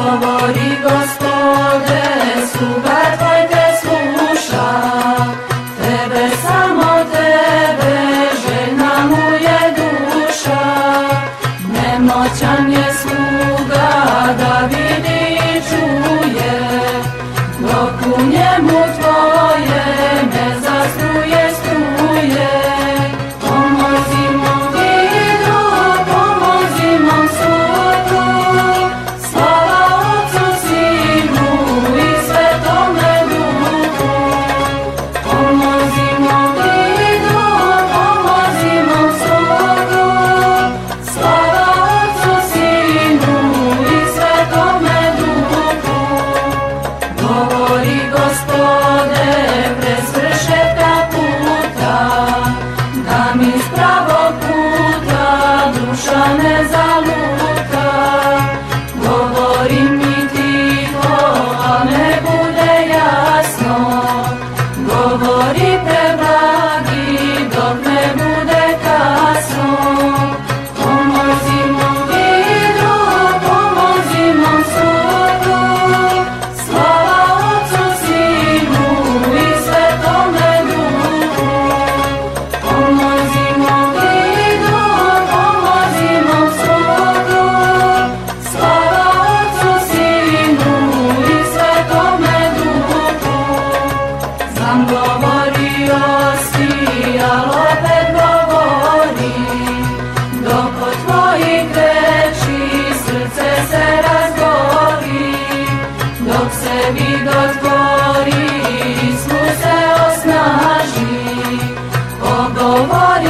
Govori Gospode, sluga tvoj te sluša, tebe, samo tebe, željna mu je duša. Nemoćan je sluga da vidi i čuje, dok u njemu tvoje ne zastruje struje. Pomozi mom vidu, pomozi mom sudu, slava Otcu, Sinu i Svetome Duhu. Pomozi mom vidu, pomozi mom sudu, slava Otcu, Sinu i Svetome Duhu. Govori Gospode, pre svršetka puta, da mi s pravog puta duša ne zaluta. Govori mi tiho, a ne bude jasno, govori preblagi dok ne bude kasno. Pomozi mom vidu, pomozi mom sudu, slava Otcu, Sinu i Svetome Duhu. Pomozi mom vidu, pomozi mom sudu, slava Otcu, Sinu i Svetome Duhu. Znam govorio si, al opet govori, dok od tvojih reči srce se razgori. Dok se vid otvori, Isus se osnaži, ogovori